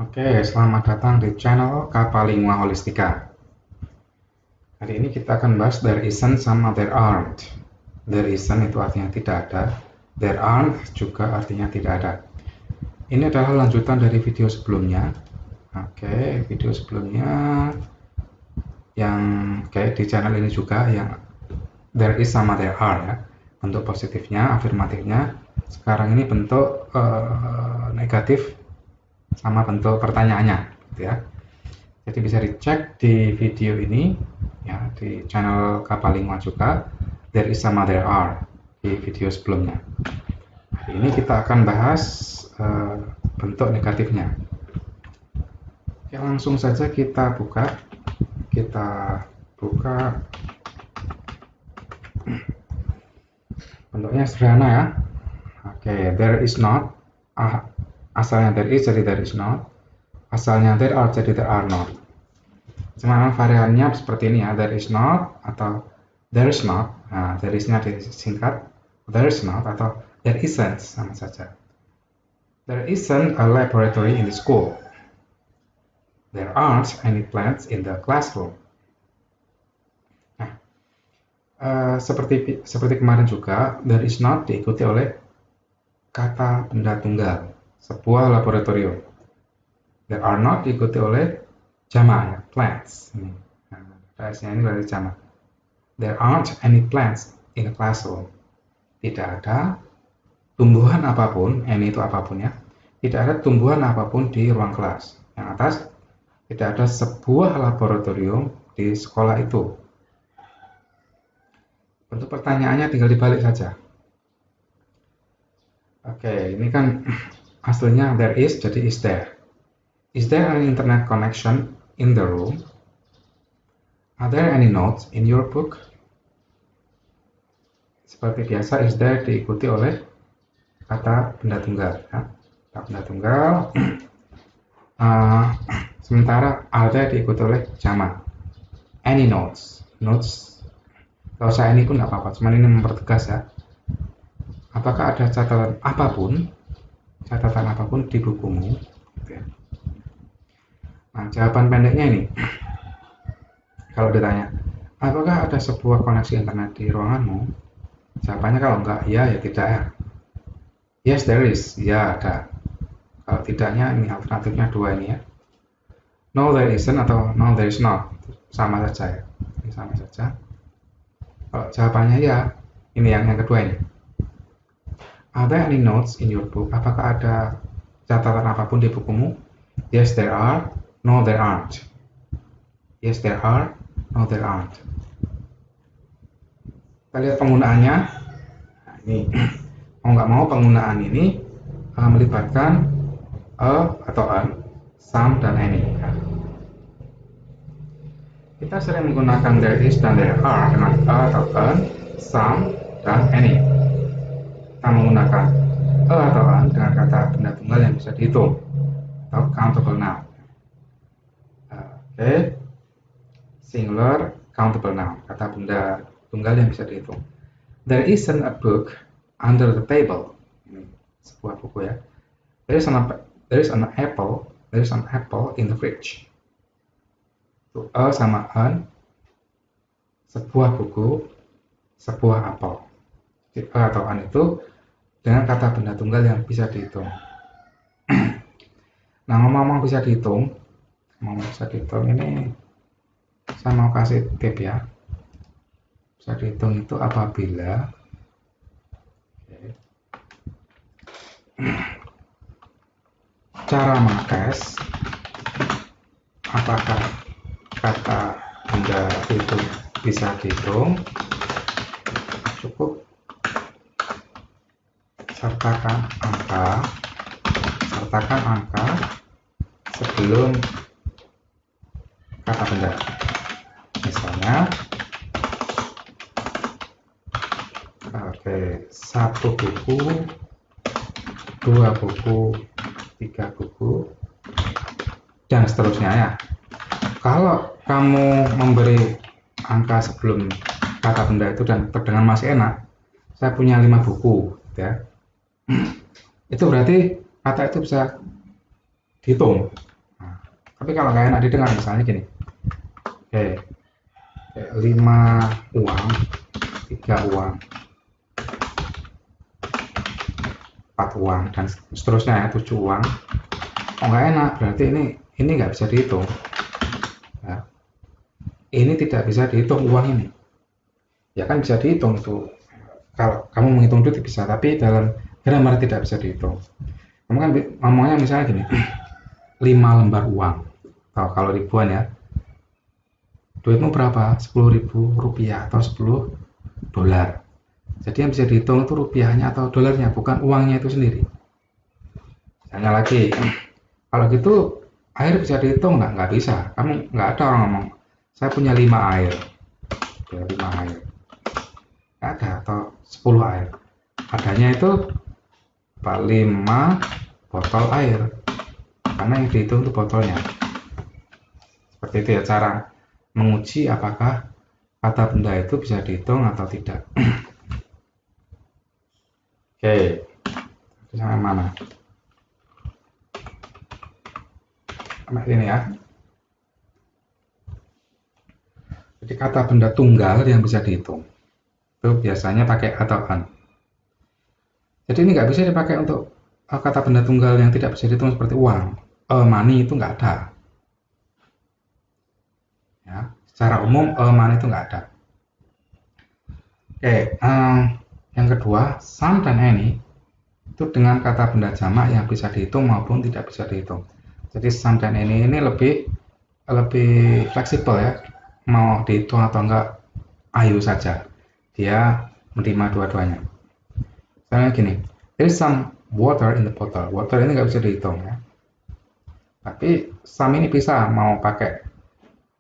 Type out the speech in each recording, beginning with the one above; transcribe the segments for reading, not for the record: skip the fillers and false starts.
Oke, selamat datang di channel Kapalingua Holistika. Hari ini kita akan bahas there isn't sama there aren't. There isn't itu artinya tidak ada, there aren't juga artinya tidak ada. Ini adalah lanjutan dari video sebelumnya. Oke, video sebelumnya yang kayak di channel ini juga yang there is sama there are ya. Bentuk positifnya, afirmatifnya. Sekarang ini bentuk negatif sama bentuk pertanyaannya gitu ya. Jadi bisa dicek di video ini ya, di channel Kapalingua juga there is sama there are di video sebelumnya. Hari ini kita akan bahas bentuk negatifnya. Oke, langsung saja kita buka bentuknya sederhana ya. Oke, there is not, asalnya there is jadi there is not, asalnya there are jadi there are not. Cuma variannya seperti ini ya, there is not atau there is not. Nah, there is-nya disingkat there is not atau there isn't, sama saja. There isn't a laboratory in the school. There aren't any plants in the classroom. Nah, seperti kemarin juga, there is not diikuti oleh kata benda tunggal, sebuah laboratorium. There are not diikuti oleh jamak ya, plants. Nah, nya ini berarti jamak. There aren't any plants in the classroom. Tidak ada tumbuhan apapun, any itu apapun ya. Tidak ada tumbuhan apapun di ruang kelas. Yang atas, tidak ada sebuah laboratorium di sekolah itu. Bentuk pertanyaannya tinggal dibalik saja. Oke, ini kan aslinya there is, jadi is there. Is there an internet connection in the room? Are there any notes in your book? Seperti biasa, is there diikuti oleh kata benda tunggal. Ya. Kata benda tunggal. Sementara are there diikuti oleh jamak. Any notes. Notes. Kalau saya ini pun nggak apa-apa, cuman ini mempertegas ya. Apakah ada catatan apapun di bukumu? Nah, jawaban pendeknya ini, kalau ditanya, apakah ada sebuah koneksi internet di ruanganmu? Jawabannya kalau enggak, ya tidak ya. Yes, there is. Ya, ada. Kalau tidaknya, ini alternatifnya dua ini ya. No, there isn't atau no, there is not. Sama saja ya. Ini sama saja. Kalau jawabannya ya, ini yang kedua ini. Are there any notes in your book? Apakah ada catatan apapun di bukumu? Yes, there are. No, there aren't. Yes, there are. No, there aren't. Kita lihat penggunaannya. Nah, ini mau nggak mau penggunaan ini melibatkan a atau an, some dan any. Kita sering menggunakan there is dan there are dengan a atau an, some dan any. Kita menggunakan a atau an dengan kata benda tunggal yang bisa dihitung atau countable noun. Oke, singular countable noun, kata benda tunggal yang bisa dihitung. There isn't a book under the table. Ini sebuah buku ya. There is an apple in the fridge. Itu a sama an, sebuah buku, sebuah apel. Jadi a atau an itu dengan kata benda tunggal yang bisa dihitung. Nah, ngomong-ngomong bisa dihitung, ini saya mau kasih tip ya. Bisa dihitung itu apabila cara mengtes apakah kata benda itu bisa dihitung, cukup sertakan angka sebelum kata benda. Misalnya, satu buku, dua buku, tiga buku, dan seterusnya ya. Kalau kamu memberi angka sebelum kata benda itu dan terdengar masih enak, saya punya 5 buku ya. Itu berarti kata itu bisa dihitung Tapi kalau nggak enak didengar, misalnya gini. Oke, 5 uang, 3 uang, 4 uang, dan seterusnya ya, 7 uang. Oh, nggak enak, berarti ini nggak bisa dihitung. Nah, ini tidak bisa dihitung uang ini. Ya kan bisa dihitung itu. Kalau kamu menghitung duit bisa, tapi dalam grammar tidak bisa dihitung. Kamu kan ngomongnya misalnya gini, 5 lembar uang. Kalau ribuan ya. Duitmu berapa? 10.000 rupiah atau 10 dolar. Jadi yang bisa dihitung itu rupiahnya atau dolarnya, bukan uangnya itu sendiri. Misalnya lagi, kalau gitu air bisa dihitung nggak? Nggak bisa. Kamu nggak ada orang ngomong, saya punya 5 air. Ya, 5 air. Nggak ada, atau 10 air. Adanya itu 5 botol air. Karena yang dihitung itu botolnya. Seperti itu ya cara menguji apakah kata benda itu bisa dihitung atau tidak. Oke, sampai mana? Sampai ini ya. Jadi kata benda tunggal yang bisa dihitung itu biasanya pakai atau an. Jadi ini nggak bisa dipakai untuk kata benda tunggal yang tidak bisa dihitung seperti uang. Money itu nggak ada. Ya, secara umum money itu nggak ada. Oke, yang kedua, some dan any itu dengan kata benda jamak yang bisa dihitung maupun tidak bisa dihitung. Jadi some dan any ini lebih fleksibel ya, mau dihitung atau enggak, ayo saja. Dia menerima dua-duanya. Misalnya gini, there is some water in the bottle. Water ini nggak bisa dihitung ya. Tapi some ini bisa mau pakai.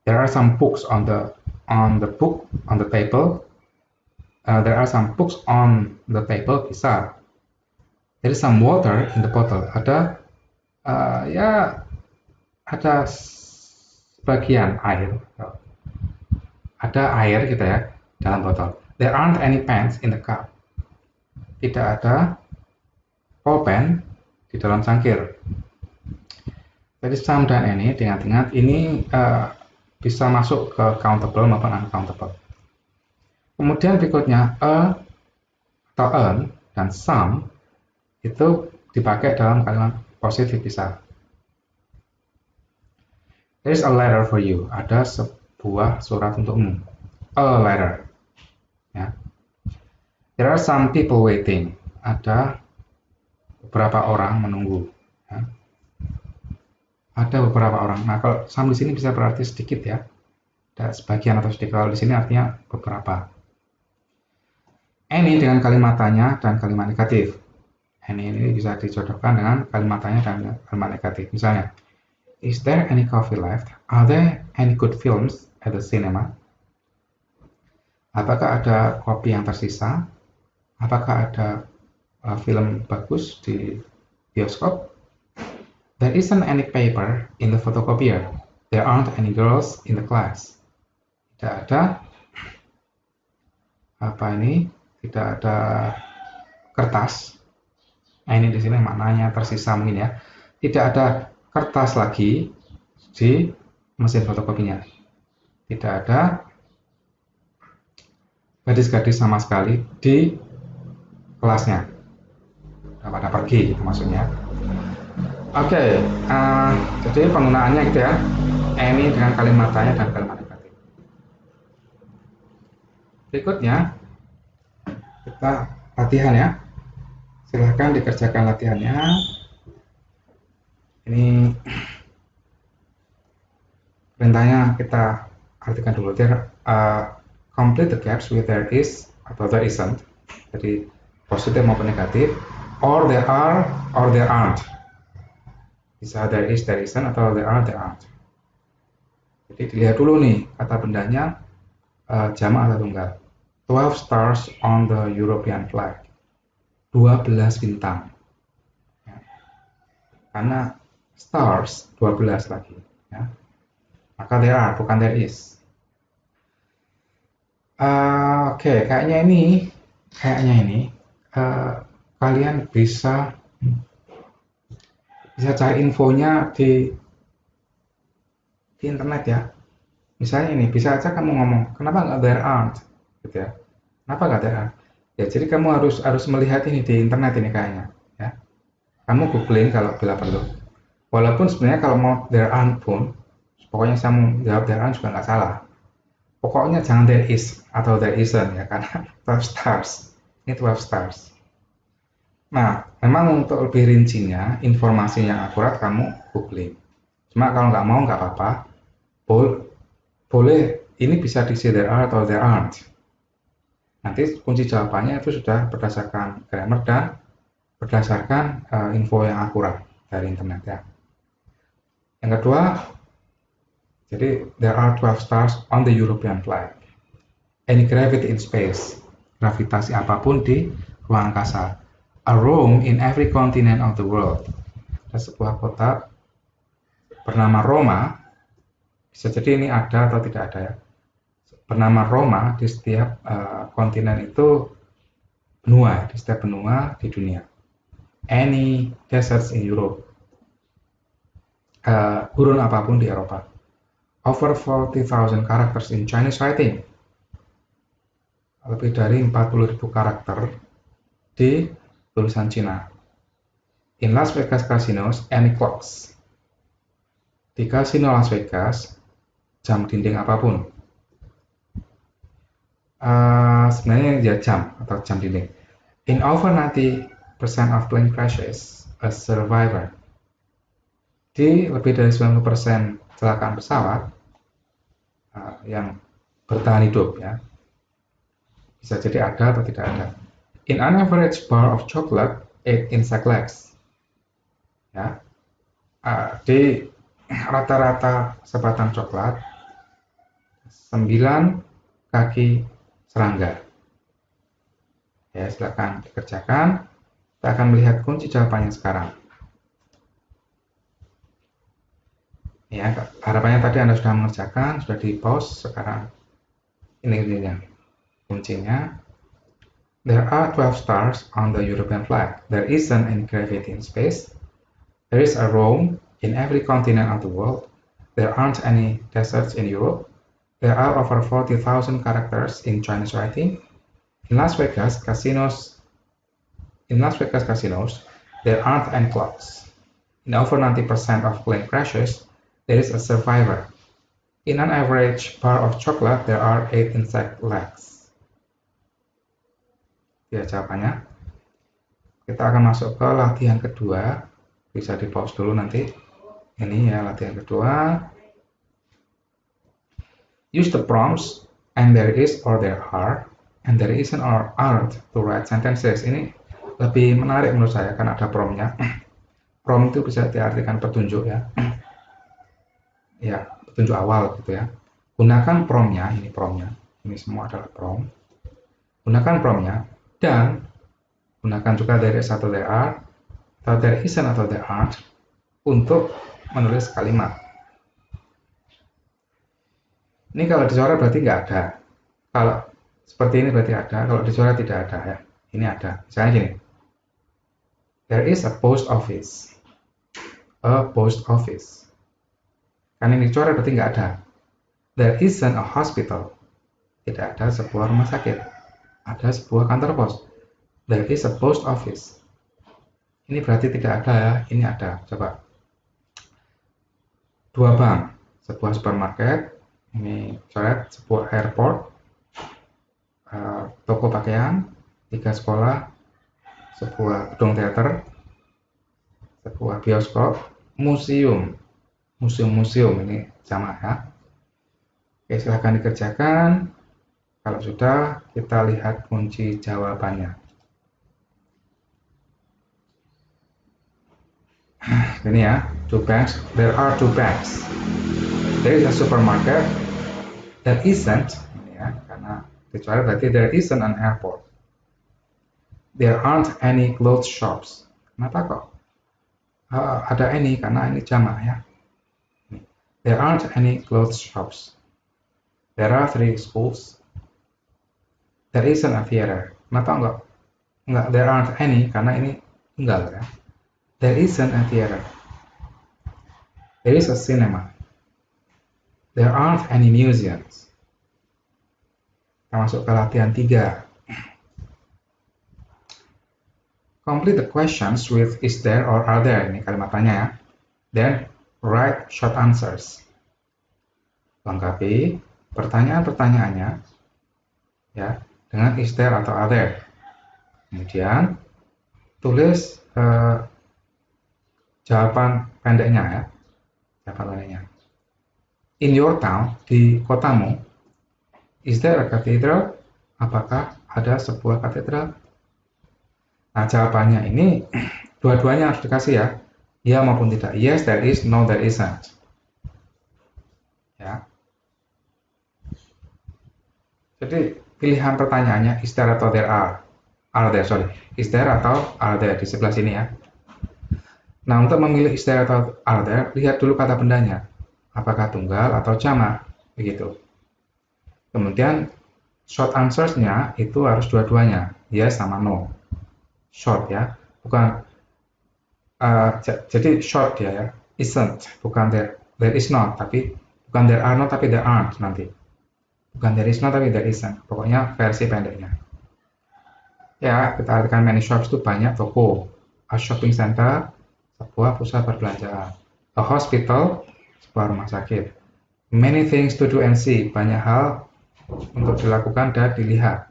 There are some books on the table. There are some books on the table, bisa. There is some water in the bottle. Ada ya ada sebagian air. Ada air gitu ya dalam botol. There aren't any pens in the cup. Tidak ada pulpen di dalam cangkir. Jadi some dan any diingat-ingat ini bisa masuk ke countable maupun uncountable. Kemudian berikutnya atau an dan some itu dipakai dalam kalimat positif bisa. There is a letter for you. Ada sebuah surat untukmu. A letter. Ya. There are some people waiting. Ada beberapa orang menunggu. Ya. Ada beberapa orang. Nah, kalau some di sini bisa berarti sedikit ya. Ada sebagian atau sedikit. Kalau di sini artinya beberapa. Any dengan kalimat tanya dan kalimat negatif. Any ini bisa dijodohkan dengan kalimat tanya dan kalimat negatif. Misalnya, is there any coffee left? Are there any good films at the cinema? Apakah ada kopi yang tersisa? Apakah ada film bagus di bioskop? There isn't any paper in the photocopier. There aren't any girls in the class. Tidak ada tidak ada kertas. Nah, ini di sini maknanya tersisa mungkin ya. Tidak ada kertas lagi di mesin fotokopinya. Tidak ada gadis-gadis sama sekali di kelasnya. Udah pada pergi gitu maksudnya. Oke, jadi penggunaannya gitu ya. Any dengan kalimat tanya dan kalimat negatif. Berikutnya kita latihan ya. Silahkan dikerjakan latihannya. Ini perintahnya kita artikan dulu. Complete the gaps with there is atau there isn't. Jadi positif maupun negatif. Or there are or there aren't. Bisa there is, there isn't, atau there are, there aren't. Jadi dilihat dulu nih kata bendanya jamak atau tunggal. 12 stars on the European flag. 12 bintang. Ya. Karena stars 12 lagi. Ya. Maka there are, bukan there is. Oke, kayaknya ini kalian bisa cari infonya di di internet ya. Misalnya ini, bisa aja kamu ngomong, kenapa nggak there aren't? Gitu ya. Kenapa nggak there aren't? Ya, jadi kamu harus melihat ini di internet ini kayaknya. Ya. Kamu googling kalau bila perlu. Walaupun sebenarnya kalau mau there aren't pun, pokoknya saya mau jawab there aren't juga nggak salah. Pokoknya jangan there is atau there isn't ya, karena 12 stars. Ini 12 stars. Nah, memang untuk lebih rincinya, informasi yang akurat kamu googling. Cuma kalau nggak mau nggak apa-apa, boleh ini bisa diisi there are atau there aren't. Nanti kunci jawabannya itu sudah berdasarkan grammar dan berdasarkan info yang akurat dari internet ya. Yang kedua, jadi there are 12 stars on the European flag. Any gravity in space, gravitasi apapun di ruang angkasa. A Rome in every continent of the world. Ada sebuah kota bernama Roma, bisa jadi ini ada atau tidak ada ya. Bernama Roma di setiap kontinen itu benua, di setiap benua di dunia. Any deserts in Europe. Gurun apapun di Eropa. Over 40,000 characters in Chinese writing. Lebih dari 40.000 karakter di tulisan Cina. In Las Vegas casinos, any clocks. Di kasino Las Vegas, jam dinding apapun. Sebenarnya ya jam atau jam dinding. In over 90% of plane crashes, a survivor. Di lebih dari 90% kecelakaan pesawat yang bertahan hidup ya. Bisa jadi ada atau tidak ada. In an average bar of chocolate, 8 insect legs. Ya. Di rata-rata sebatang coklat, 9 kaki serangga. Ya, silakan dikerjakan. Kita akan melihat kunci jawabannya sekarang. Ya, harapannya tadi Anda sudah mengerjakan, sudah di pause. Sekarang ini kuncinya. There are 12 stars on the European flag. There isn't any gravity in space. There is a Rome in every continent of the world. There aren't any deserts in Europe. There are over 40,000 characters in Chinese writing. In Las Vegas casinos, there aren't any clocks. In over 90% of plane crashes, there is a survivor. In an average bar of chocolate, there are 8 insect legs. Ya, jawabannya. Kita akan masuk ke latihan kedua. Bisa di pause dulu nanti. Ini ya latihan kedua. Use the prompts and there is or there are and there isn't or aren't to write sentences. Ini lebih menarik menurut saya karena ada promptnya. Prompt itu bisa diartikan petunjuk ya. Ya, petunjuk awal gitu ya. Gunakan promptnya, ini promptnya. Ini semua adalah prompt. Gunakan promptnya dan gunakan juga there is atau there are atau there isn't atau there aren't untuk menulis kalimat. Ini kalau dicoret berarti nggak ada. Kalau seperti ini berarti ada. Kalau dicoret tidak ada ya. Ini ada. Misalnya gini. There is a post office. A post office. Kan ini dicoret berarti nggak ada. There isn't a hospital. Tidak ada sebuah rumah sakit. Ada sebuah kantor pos. There is a post office. Ini berarti tidak ada ya. Ini ada. Coba. 2 bank. Sebuah supermarket. Ini coret. Sebuah airport. Toko pakaian. 3 sekolah. Sebuah gedung teater. Sebuah bioskop. Museum. Museum ini sama ya. Oke, silahkan dikerjakan. Kalau sudah, kita lihat kunci jawabannya. Ini ya, 2 banks. There are 2 banks. There is a supermarket. There isn't, ya, karena dicoret berarti there isn't an airport. There aren't any clothes shops. Kenapa kok? Ada any karena ini jamak ya. There aren't any clothes shops. There are 3 schools. There isn't a theater. Kenapa enggak there aren't any karena ini tunggal ya. There isn't a theater. There is a cinema. There aren't any museums. Kita masuk ke latihan 3. Complete the questions with is there or are there. Ini kalimat tanya ya. Then write short answers. Lengkapi pertanyaan-pertanyaannya ya dengan is there atau are there. Kemudian tulis jawaban pendeknya ya. Jawaban pendeknya. In your town, di kotamu, is there a cathedral? Apakah ada sebuah katedral? Nah, jawabannya ini dua-duanya harus dikasih ya. Ya maupun tidak. Yes, there is. No, there isn't. Ya. Jadi pilihan pertanyaannya is there atau there are. Are there, sorry. Is there atau are there di sebelah sini ya. Nah, untuk memilih is there atau are there, lihat dulu kata bendanya. Apakah tunggal atau jamak, begitu. Kemudian short answers-nya itu harus dua-duanya, yes sama no. Short ya, bukan jadi short ya, isn't, bukan there is not, tapi bukan there are not tapi there aren't nanti. Bukan there is not tapi there isn't. Pokoknya versi pendeknya. Ya, kita artikan many shops itu banyak toko. A shopping center, sebuah pusat perbelanjaan. A hospital, sebuah rumah sakit. Many things to do and see, banyak hal untuk dilakukan dan dilihat.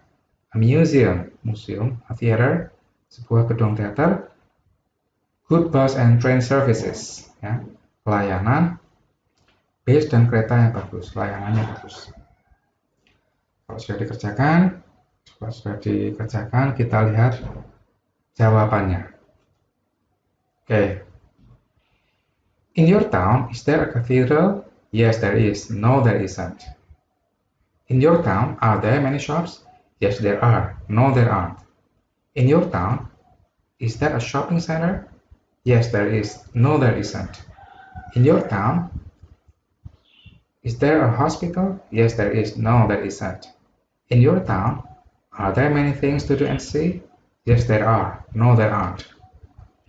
A museum, museum. A theater, sebuah gedung teater. Good bus and train services, ya. Pelayanan, bis dan kereta yang bagus, layanannya bagus. Kalau sudah dikerjakan, kita lihat jawabannya. Okay. In your town, is there a cathedral? Yes, there is. No, there isn't. In your town, are there many shops? Yes, there are. No, there aren't. In your town, is there a shopping center? Yes, there is. No, there isn't. In your town, is there a hospital? Yes, there is. No, there isn't. In your town, are there many things to do and see? Yes, there are. No, there aren't.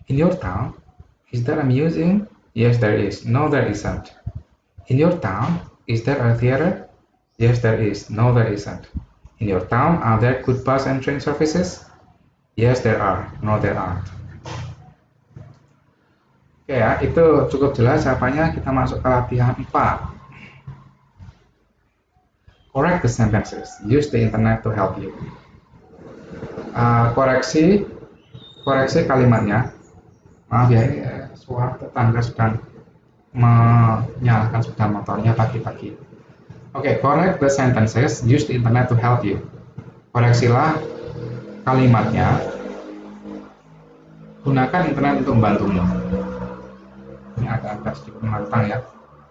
In your town, is there a museum? Yes, there is. No, there isn't. In your town, is there a theater? Yes, there is. No, there isn't. In your town, are there good bus and train services? Yes, there are. No, there aren't. Oke ya, itu cukup jelas jawabannya. Kita masuk ke latihan 4. Correct the sentences. Use the internet to help you. Koreksi kalimatnya. Maaf ya, ini suara tetangga sedang menyalakan sepeda motornya pagi-pagi. Oke, correct the sentences. Use the internet to help you. Koreksilah kalimatnya. Gunakan internet untuk membantumu. Ini agak sedikit menantang ya.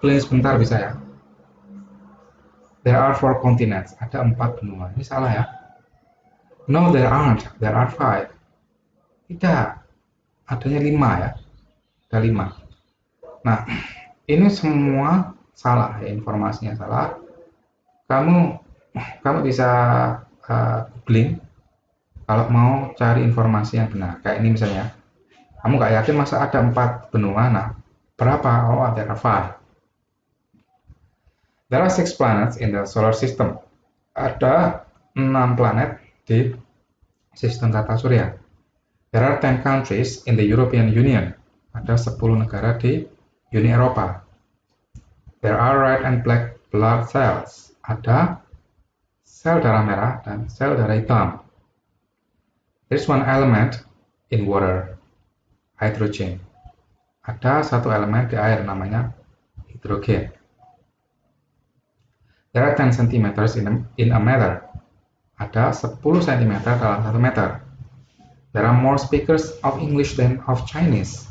Clean sebentar bisa ya. There are 4 continents. Ada 4 benua. Ini salah ya. No, there aren't. There are 5. Tidak. Adanya 5 ya. Ada 5. Nah, ini semua salah ya. Informasinya salah. Kamu bisa googling kalau mau cari informasi yang benar. Kayak ini misalnya. Kamu nggak yakin masa ada 4 benua. Nah, berapa? Oh, there are 5. There are 6 planets in the solar system. Ada 6 planet di sistem tata surya. There are 10 countries in the European Union. Ada 10 negara di Uni Eropa. There are red and black blood cells. Ada sel darah merah dan sel darah hitam. There's one element in water, hydrogen. Ada satu elemen di air namanya hidrogen. There are 10 centimeters in a meter. Ada 10 cm dalam 1 meter. There are more speakers of English than of Chinese.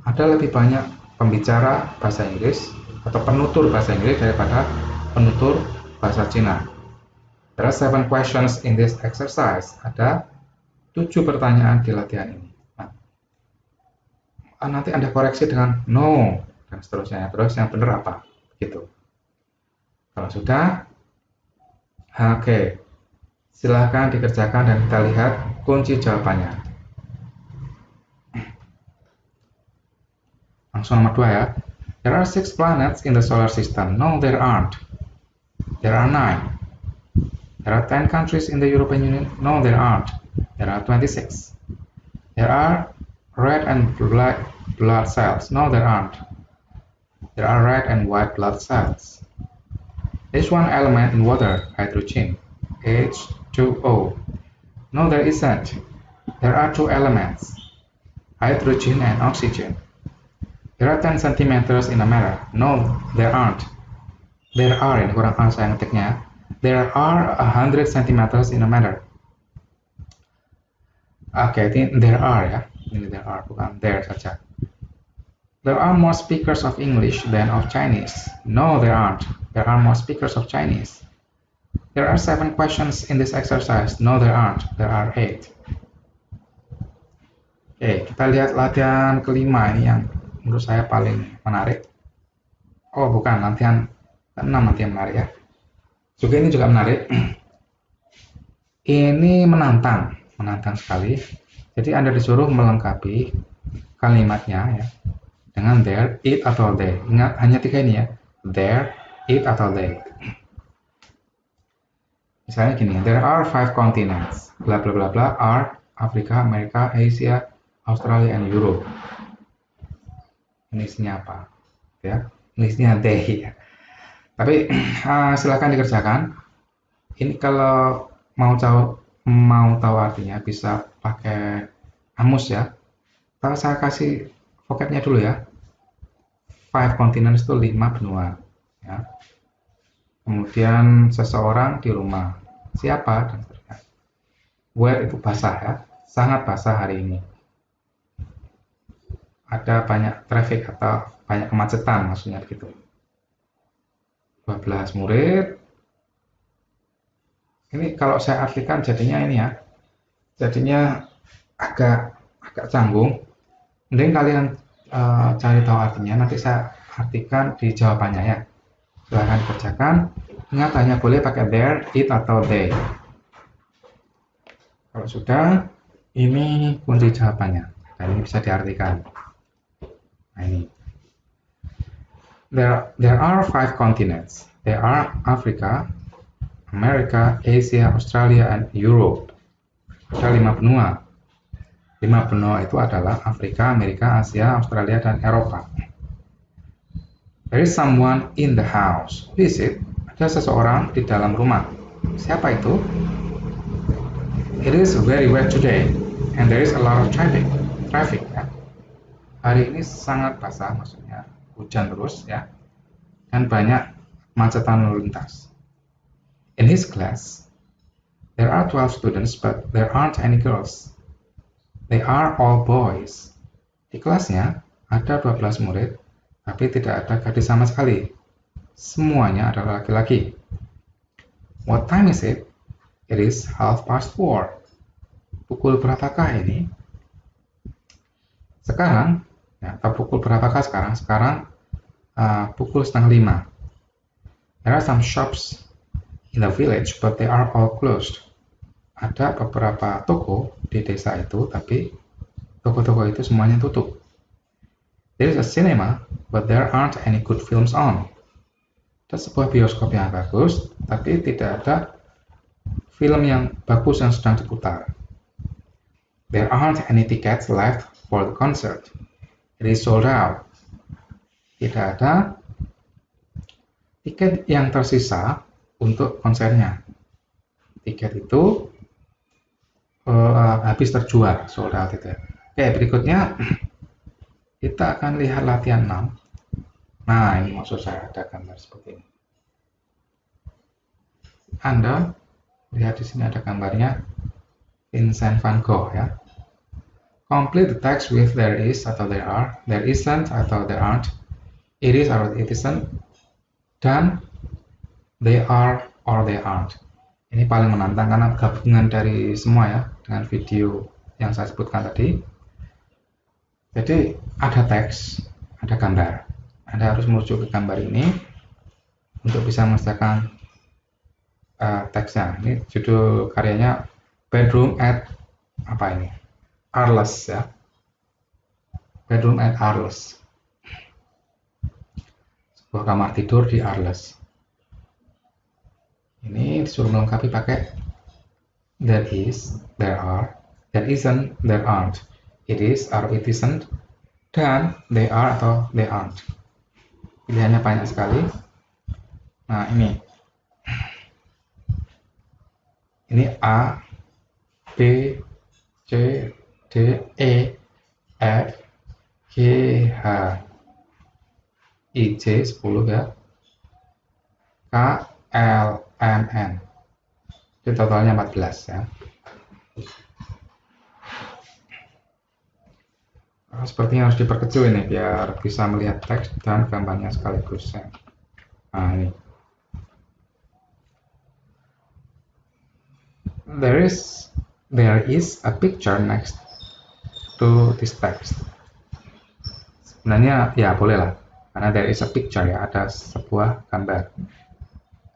Ada lebih banyak pembicara bahasa Inggris atau penutur bahasa Inggris daripada penutur bahasa Cina. There are 7 questions in this exercise. Ada 7 pertanyaan di latihan ini. Nah, nanti Anda koreksi dengan no dan seterusnya. Terus yang benar apa? Gitu. Kalau sudah, oke. Silahkan dikerjakan dan kita lihat kunci jawabannya. Langsung nomor 2 ya. There are 6 planets in the solar system. No, there aren't. There are 9. There are 10 countries in the European Union. No, there aren't. There are 26. There are red and black blood cells. No, there aren't. There are red and white blood cells. There's one element in water, hydrogen, H2O. No, there isn't. There are 2 elements, hydrogen and oxygen. There are 10 centimeters in a mirror. No, there aren't. There are, ini kurang A saya ngetiknya. There are 100 centimeters in a mirror. Oke, ini there are ya. Ini there are, bukan there saja. There are more speakers of English than of Chinese. No, there aren't. There are more speakers of Chinese. There are 7 questions in this exercise. No, there aren't. There are 8. Oke, kita lihat latihan kelima ini yang menurut saya paling menarik. Oh, bukan, latihan ke-6 nanti yang menarik ya. Juga ini juga menarik. Ini menantang sekali. Jadi Anda disuruh melengkapi kalimatnya ya dengan there, it atau they. Ingat hanya 3 ini ya. There, it atau they. Misalnya gini, there are 5 continents. Bla bla bla bla are Afrika, Amerika, Asia, Australia, and Europe. Ini isinya apa? Ya, ini isinya they ya. Tapi silakan dikerjakan. Ini kalau mau tahu artinya bisa pakai kamus ya. Kalau saya kasih vocabnya dulu ya. 5 continents itu 5 benua. Ya. Kemudian seseorang di rumah. Siapa? Dan seterusnya. Where itu basah ya. Sangat basah hari ini. Ada banyak traffic atau banyak kemacetan maksudnya begitu. 12 murid. Ini kalau saya artikan jadinya ini ya. Jadinya agak canggung. Mending kalian cari tahu artinya. Nanti saya artikan di jawabannya ya. Silahkan dikerjakan. Ingat hanya boleh pakai there, it atau they. Kalau sudah, ini kunci jawabannya. Dan ini bisa diartikan. Nah ini. There are 5 continents. There are Africa, America, Asia, Australia, and Europe. Ada 5 benua. 5 benua itu adalah Afrika, Amerika, Asia, Australia, dan Eropa. There is someone in the house. Who is it? Ada seseorang di dalam rumah. Siapa itu? It is very wet today, and there is a lot of traffic. Ya. Hari ini sangat basah, maksudnya hujan terus ya, dan banyak kemacetan lalu lintas. In his class, there are 12 students, but there aren't any girls. They are all boys. Di kelasnya ada 12 murid, tapi tidak ada gadis sama sekali. Semuanya adalah laki-laki. What time is it? It is 4:30. Pukul berapakah ini? Sekarang, ya, atau pukul berapakah sekarang? Sekarang pukul 4:30. There are some shops in the village, but they are all closed. Ada beberapa toko di desa itu, tapi toko-toko itu semuanya tutup. There is a cinema, but there aren't any good films on. Ada sebuah bioskop yang bagus, tapi tidak ada film yang bagus yang sedang diputar. There aren't any tickets left for the concert. It is sold out. Tidak ada tiket yang tersisa untuk konsernya. Tiket itu habis terjual, sold out itu. Oke, berikutnya kita akan lihat latihan 6. Nah, ini maksud saya ada gambar seperti ini. Anda lihat di sini ada gambarnya Vincent van Gogh ya. Complete the text with there is atau there are, there isn't atau there aren't, it is or it isn't, dan they are or they aren't. Ini paling menantang karena gabungan dari semua ya dengan video yang saya sebutkan tadi. Jadi ada teks, ada gambar. Anda harus merujuk ke gambar ini untuk bisa mengerjakan teksnya. Ini judul karyanya Bedroom at apa ini? Arles ya. Bedroom at Arles. sebuah kamar tidur di Arles. Ini disuruh melengkapi pakai there is, there are, there isn't, there aren't, it is or it isn't, dan they are atau they aren't. Pilihannya banyak sekali. Nah, ini A, B, C, D, E, F, G, H, I, J 10 ya, K, L, M, N. Itu totalnya 14 ya. Nah, sepertinya harus diperkecil ini biar bisa melihat teks dan gambarnya sekaligus ya. Nah, ini. There is a picture next to this text. Sebenarnya ya boleh lah, karena there is a picture ya, ada sebuah gambar.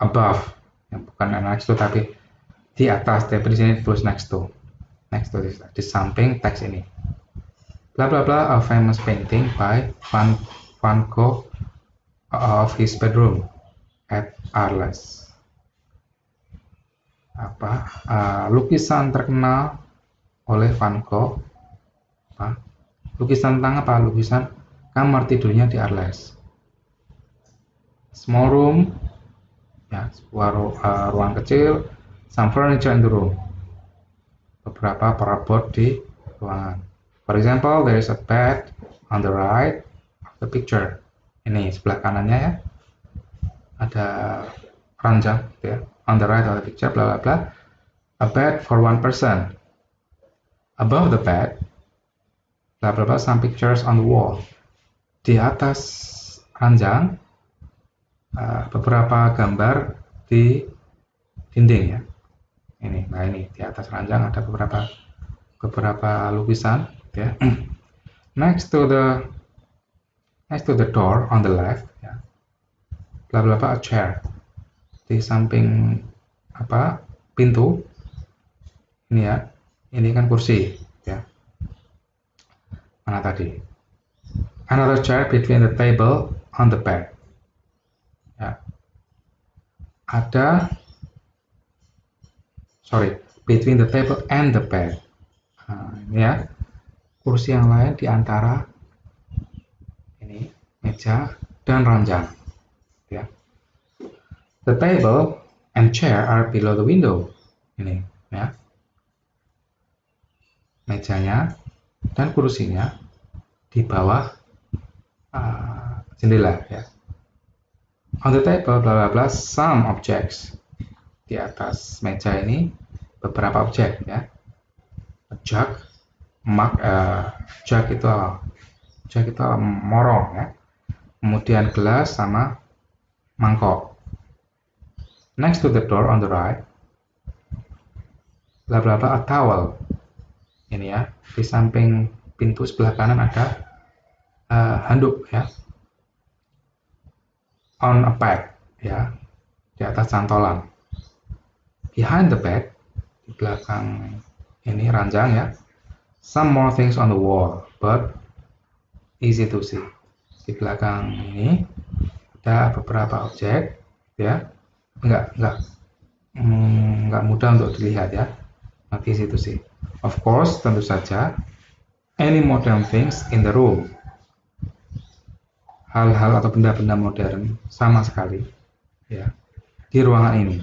Above, yang bukan next to tapi di atas, tapi di sini tulis next to this, di samping teks ini. Bla bla bla, a famous painting by Van Gogh of his bedroom at Arles. Lukisan terkenal oleh Van Gogh. Lukisan tentang apa? Lukisan kamar tidurnya di Arles. Small room, ya, sebuah ruang kecil. Some furniture in the room, beberapa perabot di ruangan. For example, there is a bed on the right of the picture. Ini sebelah kanannya ya, ada ranjang ya. On the right of the picture, bla bla bla. A bed for one person. Above the bed, bla bla bla. Some pictures on the wall. Di atas ranjang, beberapa gambar di dinding ya. Nah ini di atas ranjang ada beberapa lukisan ya. Next to the door on the left ya, bla bla bla, a chair. Di samping pintu ini ya, ini kan kursi ya. Mana tadi? Another chair between the table on the bed ya. Between the table and the bed. Nah, ini ya, kursi yang lain di antara ini meja dan ranjang ya. The table and chair are below the window. Ini ya, mejanya dan kursinya di bawah jendela ya. On the table, bla bla bla, some objects. Di atas meja ini beberapa objek ya. Jug, mug, jug itu morong ya. Kemudian gelas sama mangkok. Next to the door on the right, bla bla bla, a towel. Ini ya, di samping pintu sebelah kanan ada handuk ya. On a bed ya, di atas cantolan. Behind the bed, di belakang ini ranjang ya. Some more things on the wall, but easy to see. Di belakang ini ada beberapa objek ya, nggak mudah untuk dilihat ya, not easy to see. Of course, tentu saja, any modern things in the room. Hal-hal atau benda-benda modern sama sekali ya di ruangan ini.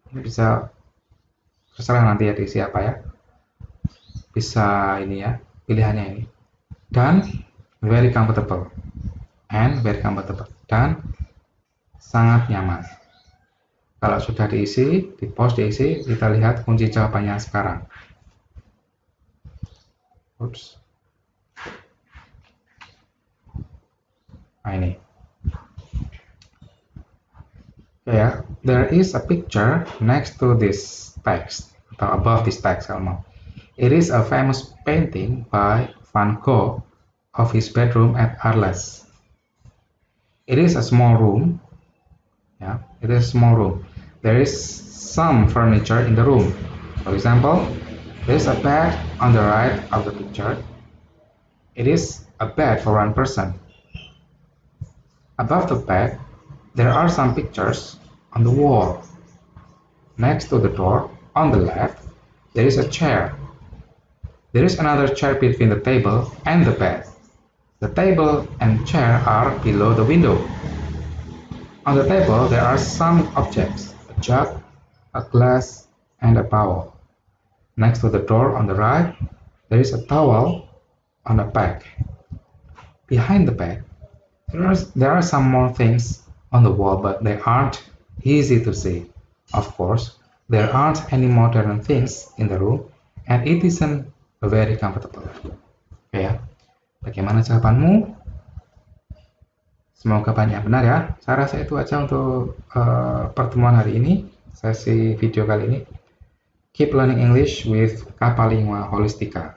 Ini bisa terserah nanti ya diisi apa ya. Bisa ini ya, pilihannya ini. Dan very comfortable. Dan sangat nyaman. Kalau sudah diisi, di post diisi, kita lihat kunci jawabannya sekarang. Oops. Nah ini. Ya, there is a picture next to this text atau above this text kalau mau. It is a famous painting by Van Gogh of his bedroom at Arles. It is a small room. Yeah, it is a small room. There is some furniture in the room. For example, there is a bed on the right of the picture. It is a bed for one person. Above the bed, There are some pictures on the wall. Next to the door, on the left, there is a chair. There is another chair between the table and the bed. The table and chair are below the window. On the table, there are some objects: a jug, a glass, and a bowl. Next to the door on the right, there is a towel on a peg. Behind the peg, there are some more things on the wall, but they aren't easy to see. Of course, there aren't any modern things in the room, and it isn't very comfortable. Oke ya, bagaimana jawabanmu? Semoga banyak benar ya. Saya rasa itu aja untuk pertemuan hari ini, sesi video kali ini. Keep learning English with Kapalingua Holistika.